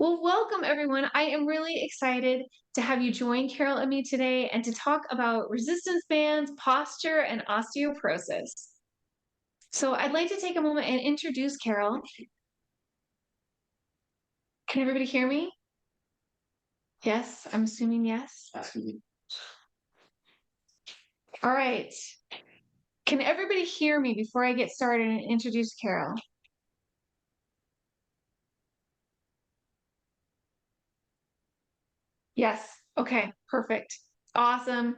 Well, welcome everyone. I am really excited to have you join Carol and me today and to talk about resistance bands, posture, and osteoporosis. So I'd like to take a moment and introduce Carol. Can everybody hear me? Yes, I'm assuming yes. All right. Can everybody hear me before I get started and introduce Carol? Yes. Okay, perfect. Awesome.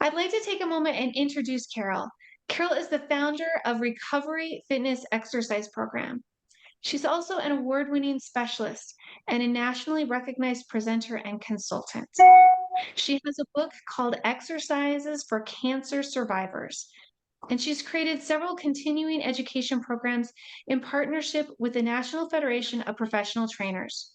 I'd like to take a moment and introduce Carol. Carol is the founder of Recovery Fitness Exercise Program. She's also an award-winning specialist and a nationally recognized presenter and consultant. She has a book called Exercises for Cancer Survivors, and she's created several continuing education programs in partnership with the National Federation of Professional Trainers.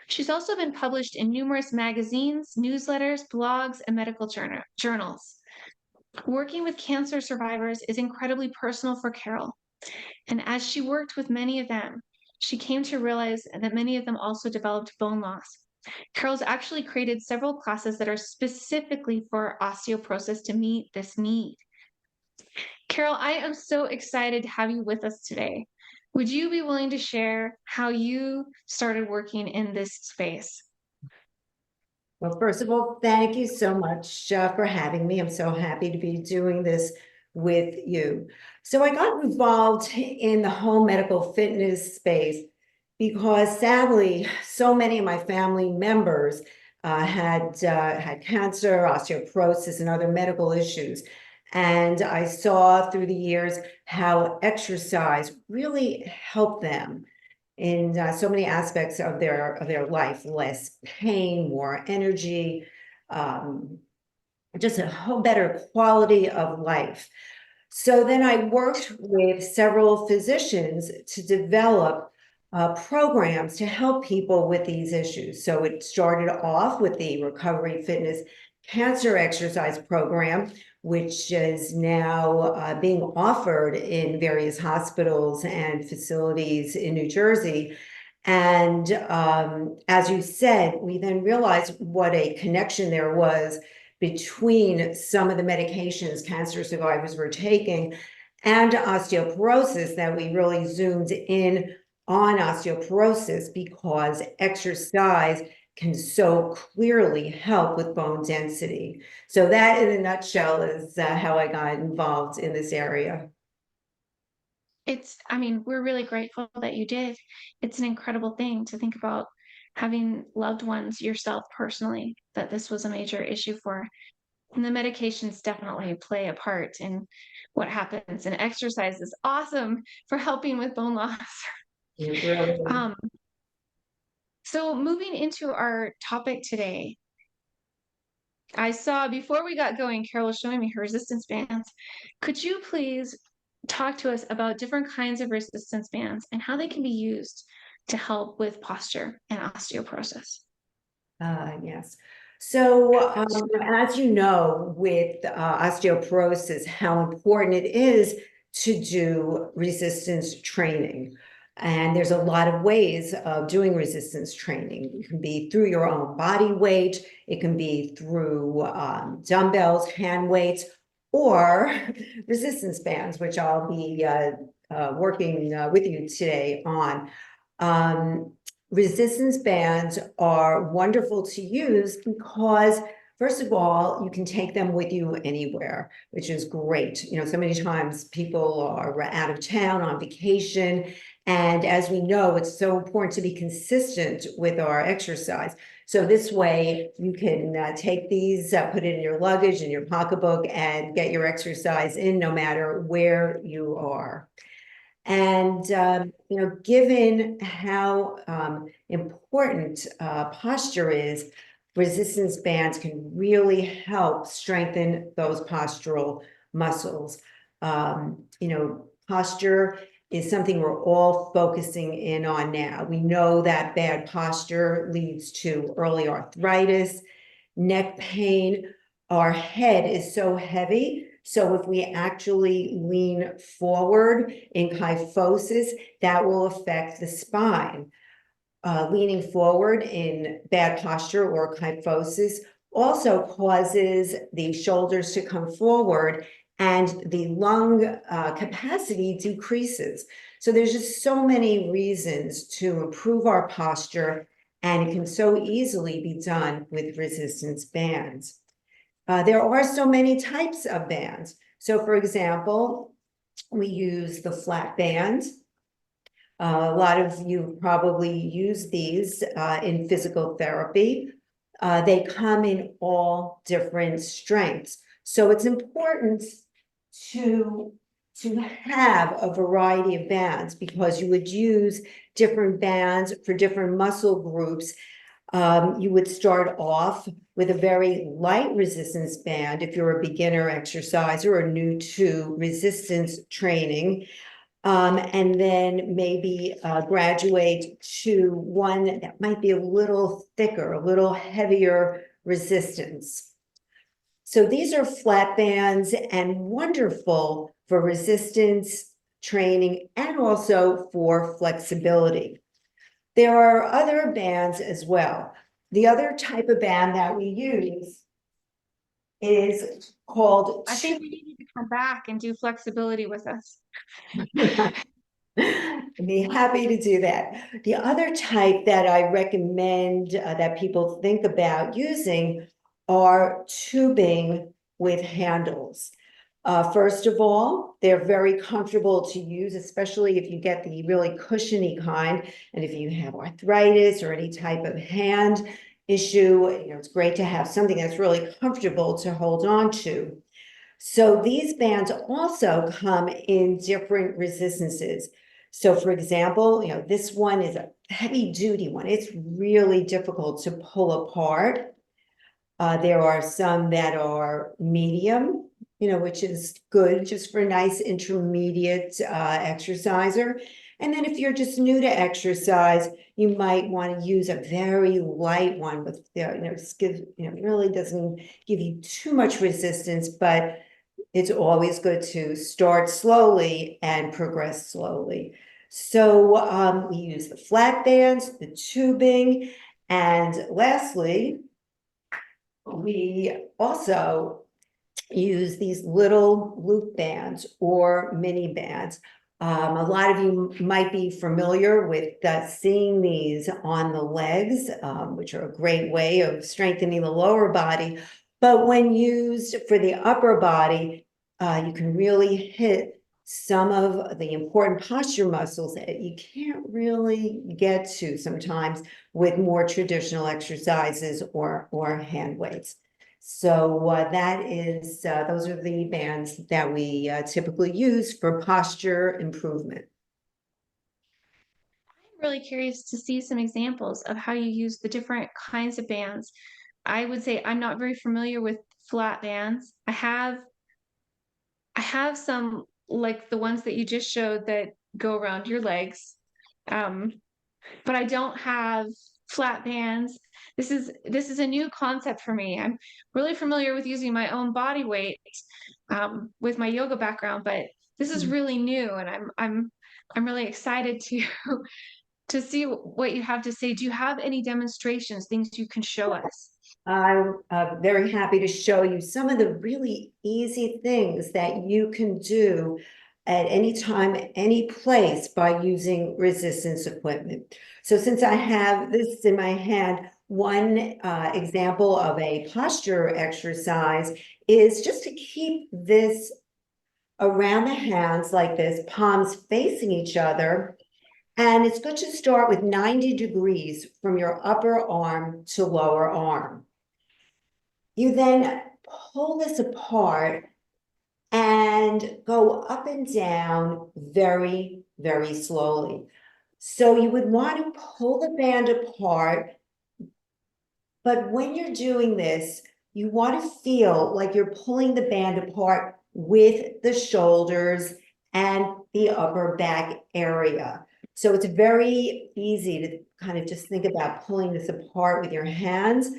She's also been published in numerous magazines, newsletters, blogs, and medical journals. Working with cancer survivors is incredibly personal for Carol. And as she worked with many of them, she came to realize that many of them also developed bone loss. Carol's actually created several classes that are specifically for osteoporosis to meet this need. Carol, I am so excited to have you with us today. Would you be willing to share how you started working in this space? Well, first of all, thank you so much for having me. I'm so happy to be doing this with you. So I got involved in the whole medical fitness space because sadly, so many of my family members had cancer, osteoporosis, and other medical issues. And I saw through the years how exercise really helped them in so many aspects of their life: less pain, more energy, just a whole better quality of life. So then I worked with several physicians to develop programs to help people with these issues. So it started off with the Recovery Fitness Cancer Exercise Program, which is now being offered in various hospitals and facilities in New Jersey. And as you said, we then realized what a connection there was between some of the medications cancer survivors were taking and osteoporosis, that we really zoomed in on osteoporosis because exercise can so clearly help with bone density. So that, in a nutshell, is how I got involved in this area. We're really grateful that you did. It's an incredible thing to think about having loved ones yourself personally, that this was a major issue for. And the medications definitely play a part in what happens. And exercise is awesome for helping with bone loss. Really. Um, so moving into our topic today, I saw before we got going, Carol was showing me her resistance bands. Could you please talk to us about different kinds of resistance bands and how they can be used to help with posture and osteoporosis? Yes. So, as you know, with osteoporosis, how important it is to do resistance training. And there's a lot of ways of doing resistance training. It can be through your own body weight, it can be through dumbbells, hand weights, or resistance bands, which I'll be working with you today on. Resistance bands are wonderful to use because, first of all, you can take them with you anywhere, which is great. You know, so many times people are out of town on vacation, and as we know, it's so important to be consistent with our exercise. So this way you can take these, put it in your luggage, in your pocketbook, and get your exercise in no matter where you are. And, given how important posture is, resistance bands can really help strengthen those postural muscles. Posture is something we're all focusing in on now. We know that bad posture leads to early arthritis, neck pain. Our head is so heavy, So if we actually lean forward in kyphosis, that will affect the spine. Leaning forward in bad posture or kyphosis also causes the shoulders to come forward and the lung capacity decreases. So there's just so many reasons to improve our posture, and it can so easily be done with resistance bands. There are so many types of bands. So for example, we use the flat band. A lot of you probably use these in physical therapy. They come in all different strengths. So it's important to, to have a variety of bands, because you would use different bands for different muscle groups. You would start off with a very light resistance band if you're a beginner exerciser or new to resistance training. And then maybe graduate to one that might be a little thicker, a little heavier resistance. So these are flat bands and wonderful for resistance training and also for flexibility. There are other bands as well. The other type of band that we use is called. I think we need to come back and do flexibility with us. I'd be happy to do that. The other type that I recommend that people think about using are tubing with handles. First of all, they're very comfortable to use, especially if you get the really cushiony kind. And if you have arthritis or any type of hand issue, it's great to have something that's really comfortable to hold on to. So these bands also come in different resistances. So for example, this one is a heavy duty one. It's really difficult to pull apart. There are some that are medium, which is good just for a nice intermediate exerciser. And then if you're just new to exercise, you might want to use a very light one with, really doesn't give you too much resistance, but it's always good to start slowly and progress slowly. So we use the flat bands, the tubing, and lastly, we also use these little loop bands or mini bands. A lot of you might be familiar with seeing these on the legs, which are a great way of strengthening the lower body. But when used for the upper body, you can really hit some of the important posture muscles that you can't really get to sometimes with more traditional exercises or hand weights. So those are the bands that we typically use for posture improvement. I'm really curious to see some examples of how you use the different kinds of bands. I would say I'm not very familiar with flat bands. I have some like the ones that you just showed that go around your legs. But I don't have flat bands. This is a new concept for me. I'm really familiar with using my own body weight with my yoga background, but this is really new, and I'm really excited to to see what you have to say. Do you have any demonstrations, things you can show us? I'm very happy to show you some of the really easy things that you can do at any time, any place by using resistance equipment. So since I have this in my hand, one example of a posture exercise is just to keep this around the hands like this, palms facing each other. And it's good to start with 90 degrees from your upper arm to lower arm. You then pull this apart and go up and down very, very slowly. So you would want to pull the band apart, but when you're doing this, you want to feel like you're pulling the band apart with the shoulders and the upper back area. So it's very easy to kind of just think about pulling this apart with your hands.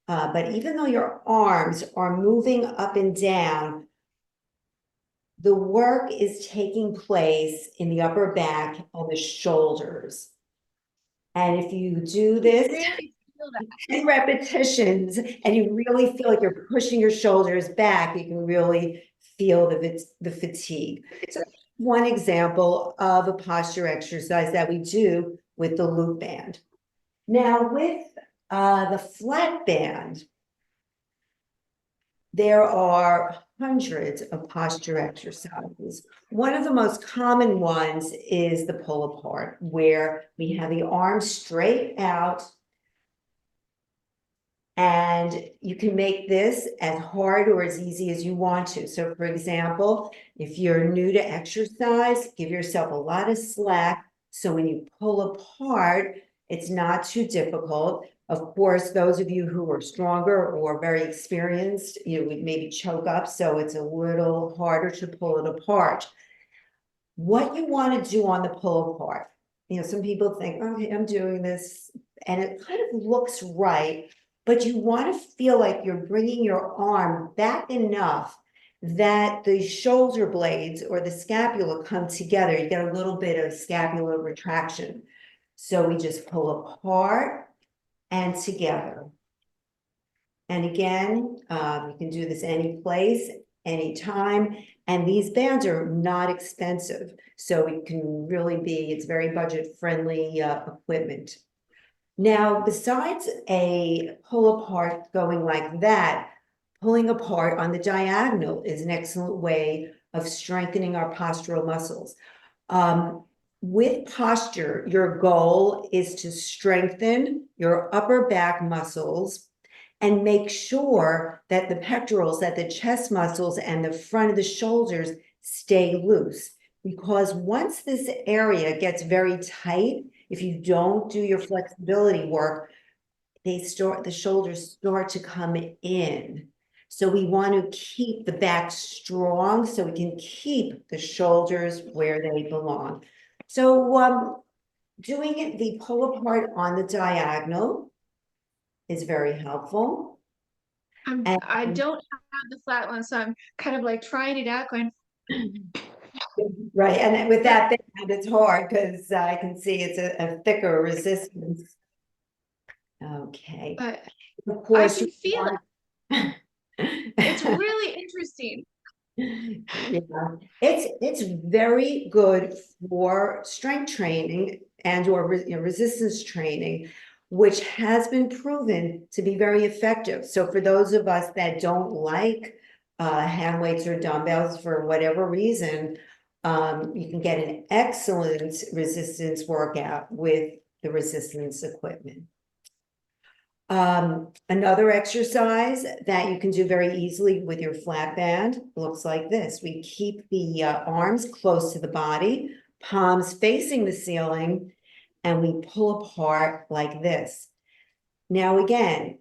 But even though your arms are moving up and down, the work is taking place in the upper back and the shoulders. And if you do this Really feel that. 10 repetitions and you really feel like you're pushing your shoulders back, you can really feel the fatigue. So one example of a posture exercise that we do with the loop band. Now with the flat band, there are hundreds of posture exercises. One of the most common ones is the pull apart, where we have the arms straight out, and you can make this as hard or as easy as you want to. So for example, if you're new to exercise, give yourself a lot of slack. So when you pull apart, it's not too difficult. Of course, those of you who are stronger or very experienced, you would maybe choke up. So it's a little harder to pull it apart. What you want to do on the pull apart, some people think, okay, I'm doing this, and it kind of looks right, but you want to feel like you're bringing your arm back enough that the shoulder blades or the scapula come together. You get a little bit of scapular retraction. So we just pull apart and together. And again, you can do this any place, anytime. And these bands are not expensive. So it can really be, it's very budget friendly equipment. Now, besides a pull apart going like that, pulling apart on the diagonal is an excellent way of strengthening our postural muscles. With posture, your goal is to strengthen your upper back muscles and make sure that the pectorals, that the chest muscles and the front of the shoulders stay loose. Because once this area gets very tight, if you don't do your flexibility work, the shoulders start to come in. So we want to keep the back strong so we can keep the shoulders where they belong. So doing the pull apart on the diagonal is very helpful. I don't have the flat one, so I'm kind of like trying it out, going. Right, and with that band, it's hard because I can see it's a thicker resistance. Okay. But Of I course, can feel it. It's really interesting. yeah, it's very good for strength training and or resistance training, which has been proven to be very effective. So for those of us that don't like hand weights or dumbbells for whatever reason, you can get an excellent resistance workout with the resistance equipment. Another exercise that you can do very easily with your flat band looks like this. We keep the arms close to the body, palms facing the ceiling, and we pull apart like this. Now, again,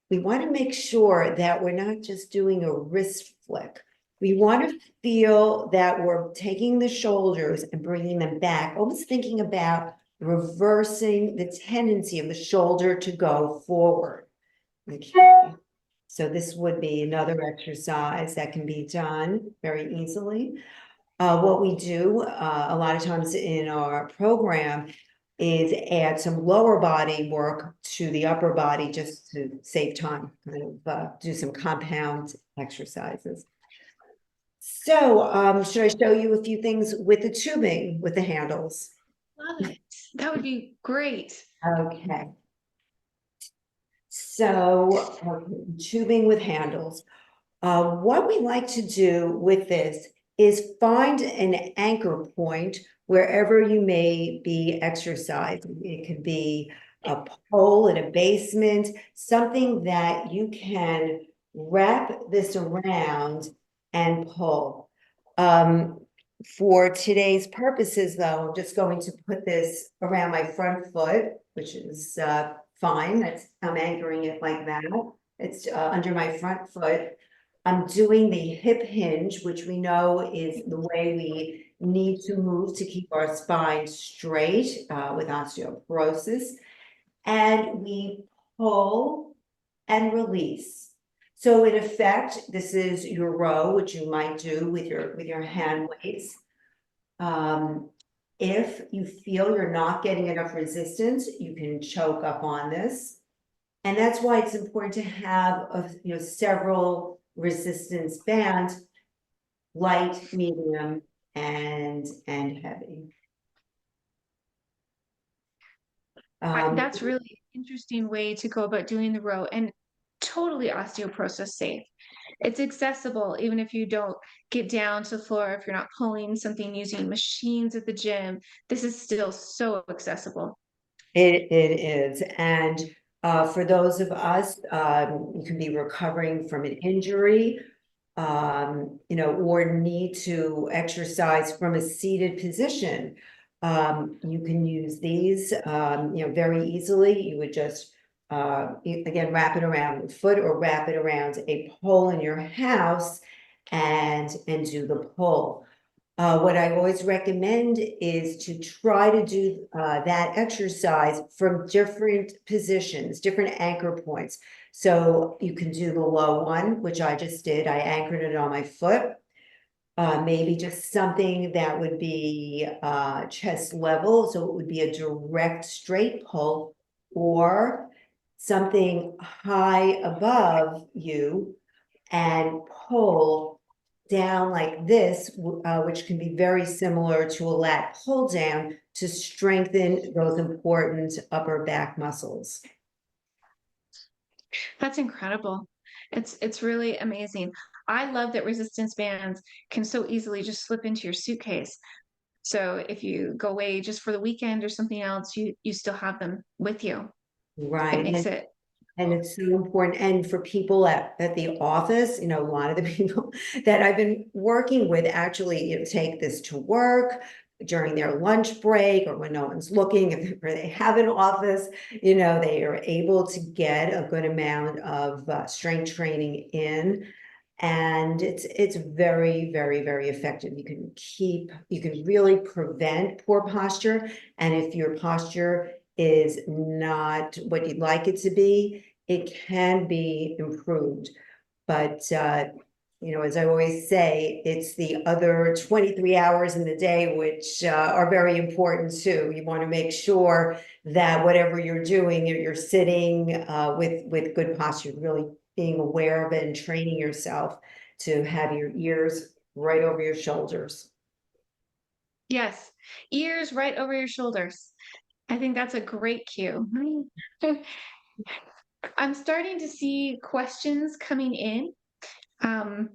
we want to make sure that we're not just doing a wrist flick. We want to feel that we're taking the shoulders and bringing them back, almost thinking about reversing the tendency of the shoulder to go forward. Okay, so this would be another exercise that can be done very easily. What we do a lot of times in our program is add some lower body work to the upper body just to save time, kind of do some compound exercises. So should I show you a few things with the tubing, with the handles? Love it. That would be great. Okay. So tubing with handles. What we like to do with this is find an anchor point wherever you may be exercising. It could be a pole in a basement, something that you can wrap this around and pull. For today's purposes, though, I'm just going to put this around my front foot, which is fine. I'm anchoring it like that. It's under my front foot. I'm doing the hip hinge, which we know is the way we need to move to keep our spine straight with osteoporosis. And we pull and release. So in effect, this is your row, which you might do with your hand weights. If you feel you're not getting enough resistance, you can choke up on this. And that's why it's important to have several resistance bands, light, medium, and heavy. That's really an interesting way to go about doing the row and totally osteoporosis safe. It's accessible even if you don't get down to the floor, if you're not pulling something using machines at the gym. This is still so accessible. It is. And for those of us, you can be recovering from an injury, or need to exercise from a seated position. You can use these, very easily. You would just, again, wrap it around your foot or wrap it around a pole in your house and do the pull. What I always recommend is to try to do that exercise from different positions, different anchor points. So you can do the low one, which I just did. I anchored it on my foot. Maybe just something that would be chest level. So it would be a direct straight pull, or something high above you and pull down like this, which can be very similar to a lat pull down to strengthen those important upper back muscles. That's incredible. It's really amazing. I love that resistance bands can so easily just slip into your suitcase. So if you go away just for the weekend or something else, you still have them with you. It Right. makes it And it's so important. And for people at the office, a lot of the people that I've been working with actually, take this to work during their lunch break or when no one's looking, if they have an office, they are able to get a good amount of strength training in. And it's very, very, very effective. You can really prevent poor posture. And if your posture is not what you'd like it to be, it can be improved. But as I always say, it's the other 23 hours in the day which are very important too. You want to make sure that whatever you're doing, you're sitting with good posture, really being aware of it and training yourself to have your ears right over your shoulders. yes, ears right over your shoulders. I think that's a great cue. I'm starting to see questions coming in. Um,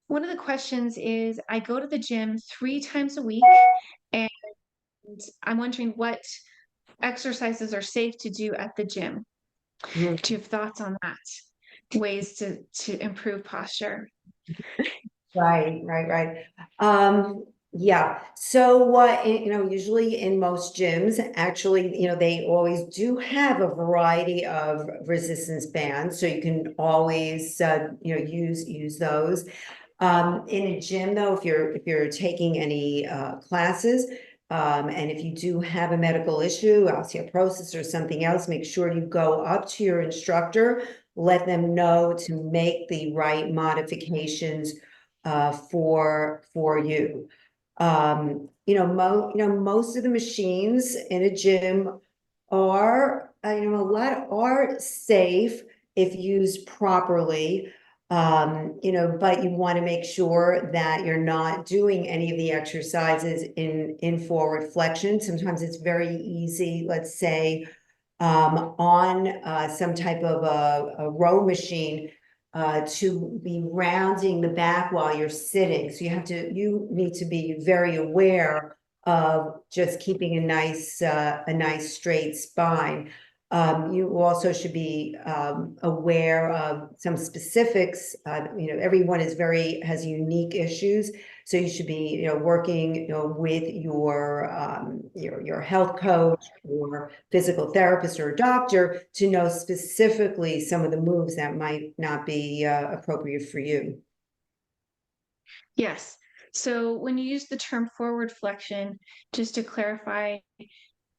One of the questions is I go to the gym 3 times a week, and I'm wondering what exercises are safe to do at the gym. Do you have thoughts on that? Ways to improve posture? Right, right, right. Yeah. So what, usually in most gyms, actually, they always do have a variety of resistance bands. So you can always, use those. In a gym though, if you're taking any classes, and if you do have a medical issue, osteoporosis or something else, make sure you go up to your instructor, let them know to make the right modifications for you. Most of the machines in a gym are, a lot are safe if used properly. But you want to make sure that you're not doing any of the exercises in forward flexion. Sometimes it's very easy, let's say, on some type of a row machine, to be rounding the back while you're sitting. So you need to be very aware of just keeping a nice straight spine. You also should be aware of some specifics. Everyone has unique issues. So you should be, working, with your health coach or physical therapist or doctor to know specifically some of the moves that might not be appropriate for you. Yes. So when you use the term forward flexion, just to clarify,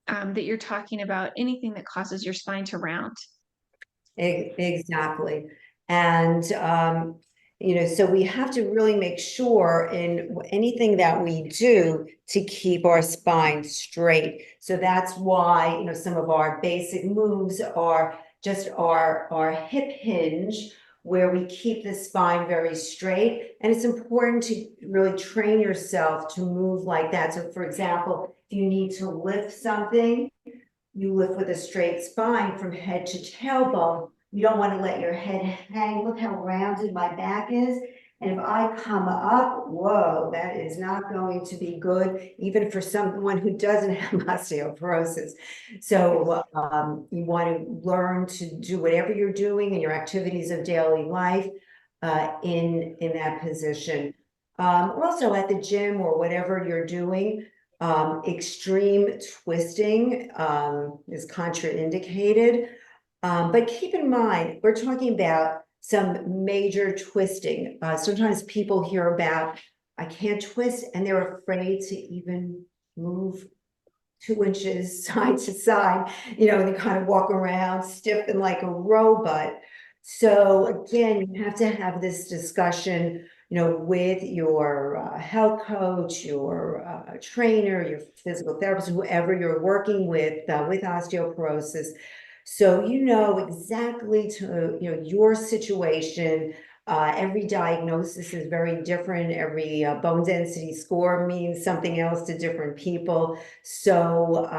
that you're talking about anything that causes your spine to round. Exactly. And, so we have to really make sure in anything that we do to keep our spine straight. So that's why, some of our basic moves are just our hip hinge, where we keep the spine very straight. And it's important to really train yourself to move like that. So for example, if you need to lift something, you lift with a straight spine from head to tailbone. You don't want to let your head hang. Look how rounded my back is. And if I come up, whoa, that is not going to be good, even for someone who doesn't have osteoporosis. So you want to learn to do whatever you're doing in your activities of daily life in that position. Also at the gym or whatever you're doing, extreme twisting is contraindicated. But keep in mind, we're talking about some major twisting. Sometimes people hear about, I can't twist, and they're afraid to even move 2 inches side to side, and they kind of walk around stiff and like a robot. So again, you have to have this discussion, with your health coach, your trainer, your physical therapist, whoever you're working with osteoporosis. So you know exactly to, your situation. Every diagnosis is very different. Every bone density score means something else to different people. So,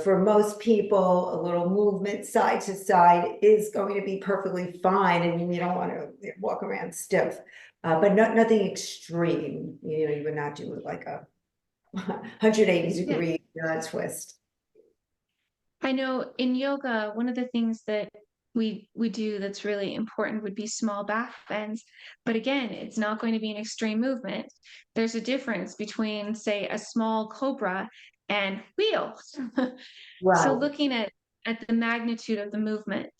for most people, a little movement side to side is going to be perfectly fine. And you don't want to walk around stiff, but nothing extreme. You would not do like a 180 Yeah. degree twist. I know in yoga, one of the things that we do that's really important would be small back bends. But again, it's not going to be an extreme movement. There's a difference between, say, a small cobra and wheel. So Right. looking at the magnitude of the movement,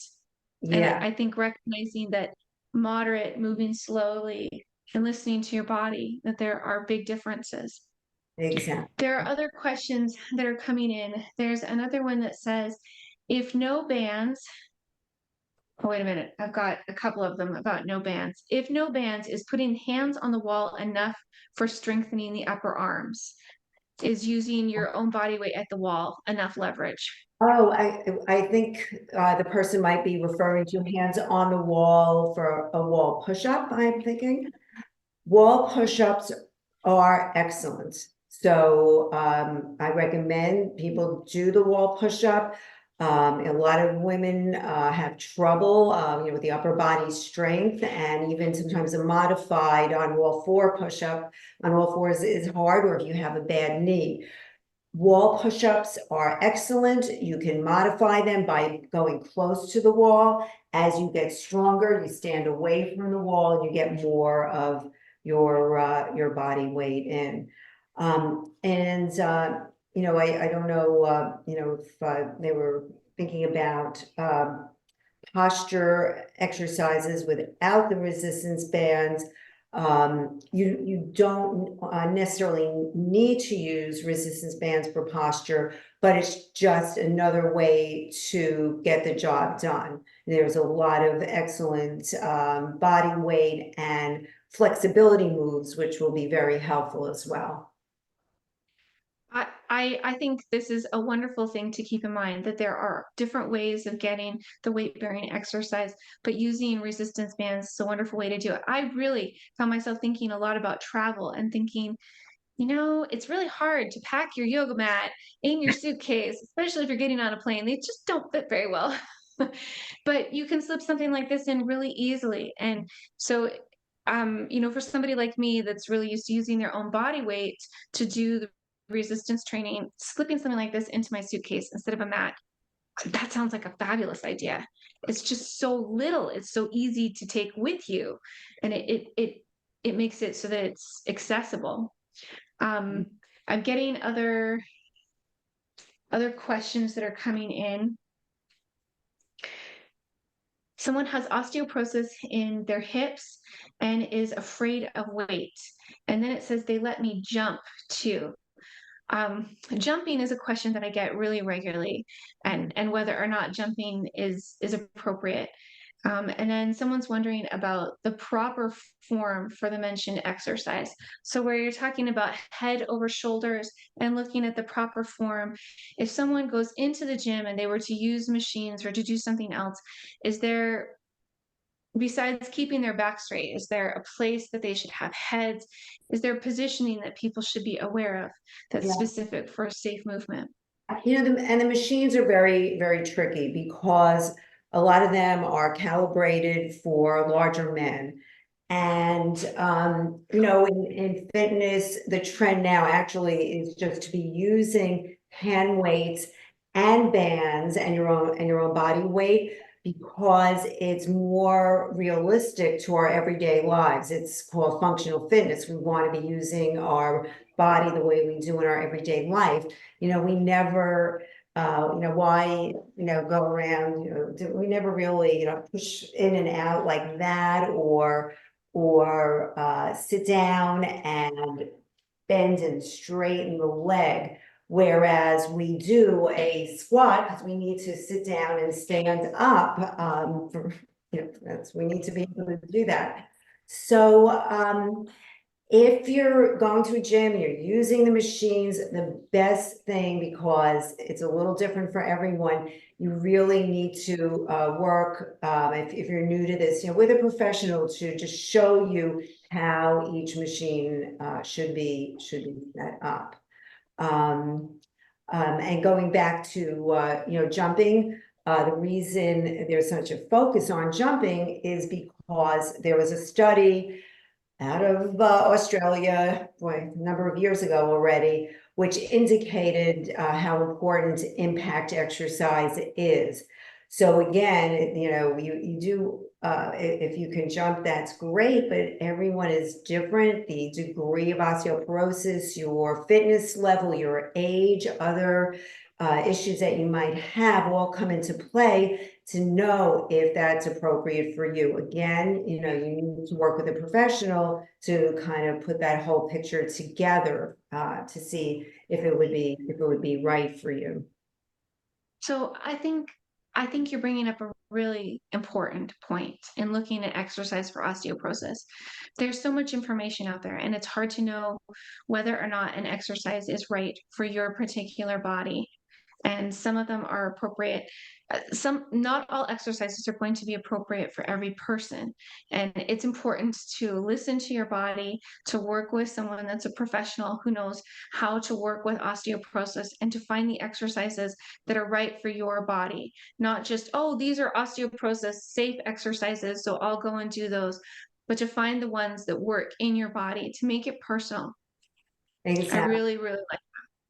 and Yeah, I think recognizing that moderate, moving slowly, and listening to your body, that there are big differences. exactly. There are other questions that are coming in. There's another one that says, if no bands, oh, wait a minute, I've got a couple of them about no bands. If no bands, is putting hands on the wall enough for strengthening the upper arms? Is using your own body weight at the wall enough leverage? Oh, I think the person might be referring to hands on the wall for a wall push-up, I'm thinking. Wall push-ups are excellent. So I recommend people do the wall push-up. A lot of women have trouble, with the upper body strength, and even sometimes a modified on wall four push-up on all fours is hard, or if you have a bad knee. Wall push-ups are excellent. You can modify them by going close to the wall. As you get stronger, you stand away from the wall and you get more of your body weight in. I don't know, if they were thinking about posture exercises without the resistance bands. You don't necessarily need to use resistance bands for posture, but it's just another way to get the job done. There's a lot of excellent body weight and flexibility moves, which will be very helpful as well. I think this is a wonderful thing to keep in mind, that there are different ways of getting the weight bearing exercise, but using resistance bands is a wonderful way to do it. I really found myself thinking a lot about travel and thinking, it's really hard to pack your yoga mat in your suitcase, especially if you're getting on a plane. They just don't fit very well. But you can slip something like this in really easily. And so, for somebody like me that's really used to using their own body weight to do the resistance training, slipping something like this into my suitcase instead of a mat, that sounds like a fabulous idea. It's just so little, it's so easy to take with you, and it makes it so that it's accessible. Um, I'm getting other questions that are coming in. Someone has osteoporosis in their hips and is afraid of weight. And then it says they let me jump too. Jumping is a question that I get really regularly, and whether or not jumping is appropriate. And then someone's wondering about the proper form for the mentioned exercise. So, where you're talking about head over shoulders and looking at the proper form, if someone goes into the gym and they were to use machines or to do something else, is there, besides keeping their back straight, is there a place that they should have heads? Is there positioning that people should be aware of that's Yeah. specific for safe movement? And the machines are very, very tricky because a lot of them are calibrated for larger men. And, in fitness, the trend now actually is just to be using hand weights and bands and your own body weight because it's more realistic to our everyday lives. It's called functional fitness. We want to be using our body the way we do in our everyday life. We never, why, go around, we never really, push in and out like that or sit down and bend and straighten the leg. Whereas we do a squat because we need to sit down and stand up. We need to be able to do that. So, if you're going to a gym, you're using the machines, the best thing, because it's a little different for everyone, you really need to work, if you're new to this, with a professional to just show you how each machine should be set up. And going back to, jumping, the reason there's such a focus on jumping is because there was a study out of Australia, boy, a number of years ago already, which indicated how important impact exercise is. So again, you do, if you can jump, that's great, but everyone is different. The degree of osteoporosis, your fitness level, your age, other issues that you might have all come into play to know if that's appropriate for you. Again, you need to work with a professional to kind of put that whole picture together to see if it would be right for you. So I think you're bringing up a really important point in looking at exercise for osteoporosis. There's so much information out there, and it's hard to know whether or not an exercise is right for your particular body. And some of them are appropriate. Not all exercises are going to be appropriate for every person. And it's important to listen to your body, to work with someone that's a professional who knows how to work with osteoporosis and to find the exercises that are right for your body. Not just, oh, these are osteoporosis safe exercises, so I'll go and do those, but to find the ones that work in your body to make it personal. I Exactly. really, really like.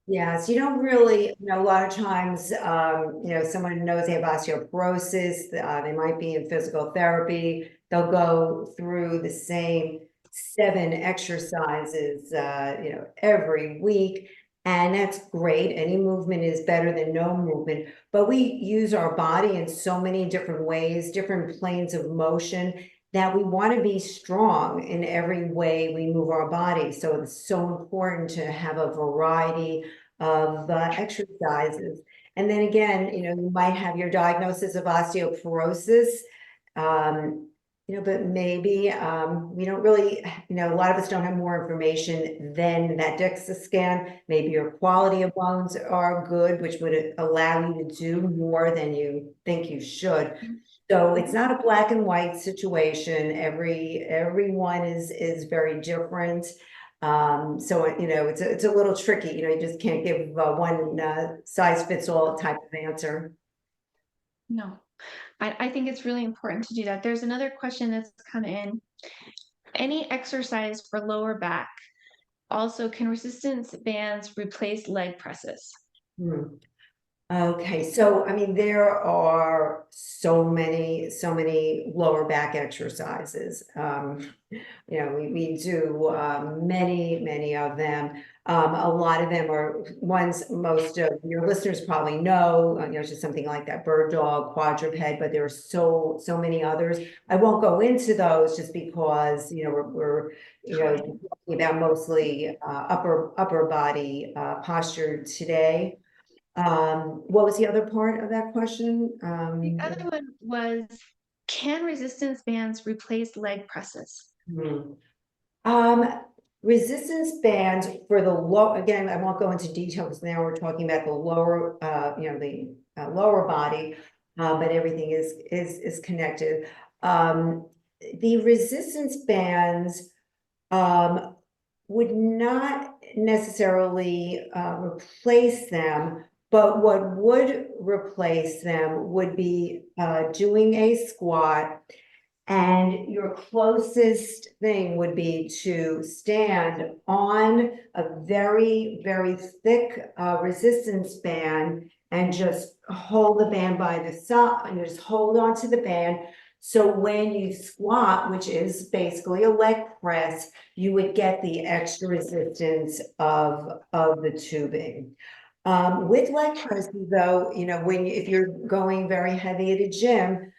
Yes, you don't really, a lot of times, someone knows they have osteoporosis, they might be in physical therapy, they'll go through the same 7 exercises, every week. And that's great. Any movement is better than no movement, but we use our body in so many different ways, different planes of motion, that we want to be strong in every way we move our body. So it's so important to have a variety of exercises. And then again, you might have your diagnosis of osteoporosis, but maybe we don't really, a lot of us don't have more information than that DEXA scan. Maybe your quality of bones are good, which would allow you to do more than you think you should. So it's not a black and white situation. Everyone is very different. So it's a little tricky. You just can't give one size fits all type of answer. No, I think it's really important to do that. There's another question that's come in. Any exercise for lower back? Also, can resistance bands replace leg presses? Hmm. Okay, so I mean, there are so many lower back exercises. We do many of them. A lot of them are ones most of your listeners probably know, just something like that bird dog, quadruped, but there are so many others. I won't go into those just because, we're talking about mostly upper body posture today. What was the other part of that question? The other one was Can resistance bands replace leg presses? Hmm. Resistance bands for the low, again, I won't go into detail because now we're talking about the lower, the lower body, but everything is connected. The resistance bands would not necessarily replace them, but what would replace them would be doing a squat, and your closest thing would be to stand on a very, very thick resistance band and just hold the band by the side and just hold on to the band. So when you squat, which is basically a leg press, you would get the extra resistance of the tubing. With leg presses, though, if you're going very heavy at a gym,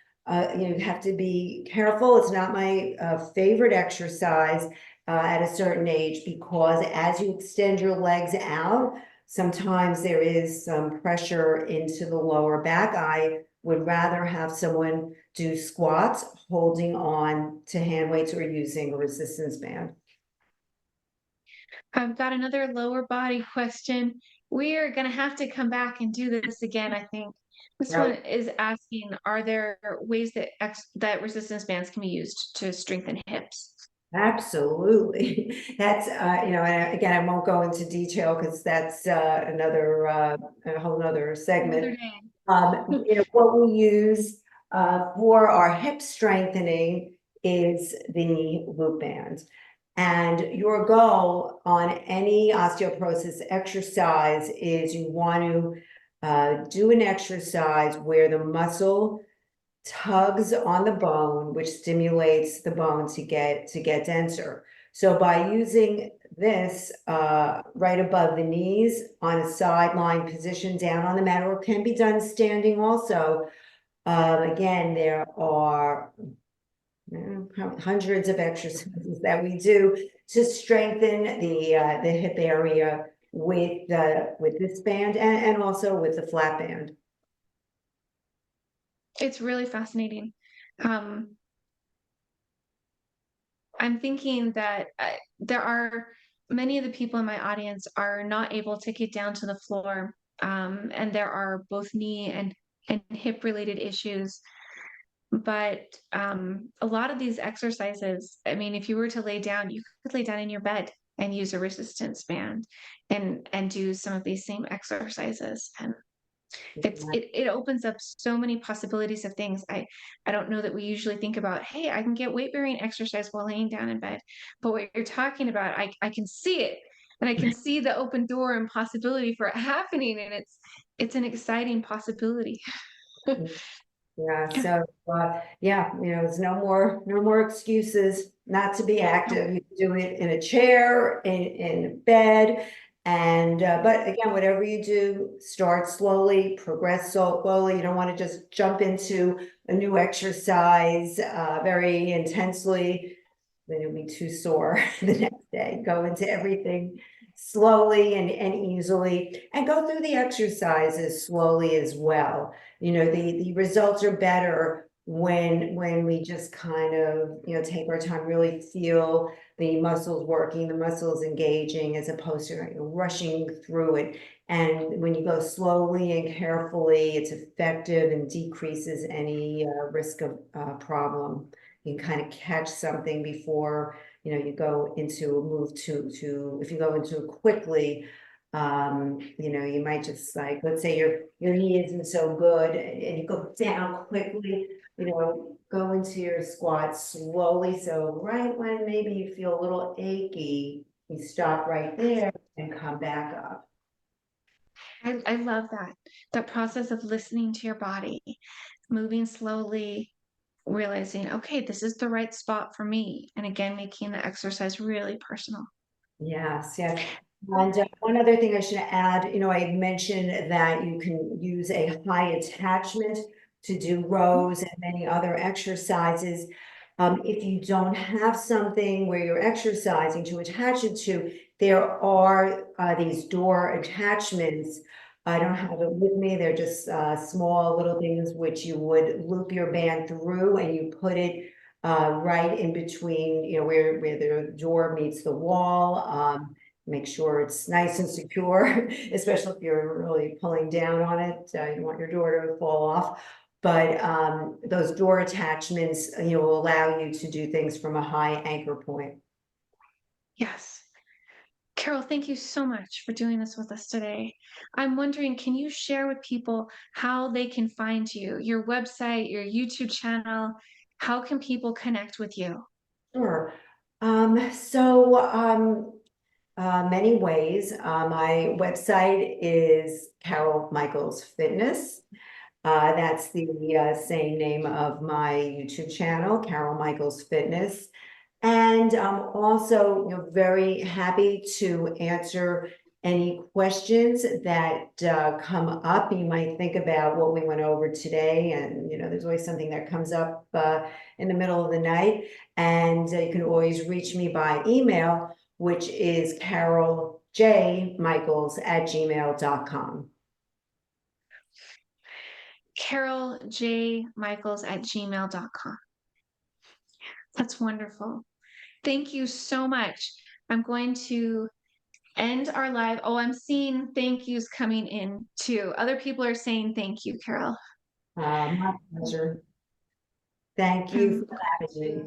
you have to be careful. It's not my favorite exercise at a certain age, because as you extend your legs out, sometimes there is some pressure into the lower back. I would rather have someone do squats holding on to hand weights or using a resistance band. I've got another lower body question. We're going to have to come back and do this again, I think. This one Right. is asking, are there ways that that resistance bands can be used to strengthen hips? Absolutely. That's, and again, I won't go into detail because that's a whole nother Another segment. day. What we use for our hip strengthening is the loop band. And your goal on any osteoporosis exercise is you want to do an exercise where the muscle tugs on the bone, which stimulates the bone to get denser. So by using this right above the knees on a sideline position down on the mat, or it can be done standing also. Again, there are hundreds of exercises that we do to strengthen the hip area with this band, and also with the flat band. It's really fascinating. Um, I'm thinking that there are many of the people in my audience are not able to get down to the floor, and there are both knee and hip related issues. But a lot of these exercises, I mean, if you were to lay down, you could lay down in your bed and use a resistance band and do some of these same exercises. And it opens up so many possibilities of things. I don't know that we usually think about, hey, I can get weight bearing exercise while laying down in bed. But what you're talking about, I can see it, and I can see the open door and possibility for it happening, and it's an exciting possibility. Yeah, so yeah, there's no more excuses not to be active. You can do it in a chair, in bed, and but again, whatever you do, start slowly, progress so slowly. You don't want to just jump into a new exercise very intensely, then you'll be too sore the next day. Go into everything slowly and easily, and go through the exercises slowly as well. The results are better when we just kind of, take our time, really feel the muscles working, the muscles engaging, as opposed to rushing through it. And when you go slowly and carefully, it's effective and decreases any risk of problem. You can kind of catch something before you go into a move to if you go into it quickly, you might just, like, let's say your knee isn't so good, and you go down quickly, go into your squat slowly. So right when maybe you feel a little achy, you stop right there and come back up. I love that process of listening to your body, moving slowly, realizing, okay, this is the right spot for me. And again, making the exercise really personal. Yes, yes. And one other thing I should add, I had mentioned that you can use a high attachment to do rows and many other exercises. If you don't have something where you're exercising to attach it to, there are these door attachments I don't have it with me. They're just small little things which you would loop your band through and you put it right in between, where the door meets the wall. Make sure it's nice and secure, especially if you're really pulling down on it. You don't want your door to fall off. But those door attachments, will allow you to do things from a high anchor point. Yes. Carol, thank you so much for doing this with us today. I'm wondering, can you share with people how they can find you, your website, your YouTube channel? How can people connect with you? Sure. Many ways. My website is Carol Michaels Fitness. That's the same name of my YouTube channel, Carol Michaels Fitness. And I'm also, very happy to answer any questions that come up. You might think about what we went over today, and there's always something that comes up in the middle of the night. And you can always reach me by email, which is caroljmichaels@gmail.com. caroljmichaels@gmail.com. That's wonderful. Thank you so much. I'm going to end our live. Oh, I'm seeing thank yous coming in too. Other people are saying thank you, Carol. My pleasure. Thank you I'm for going having to me.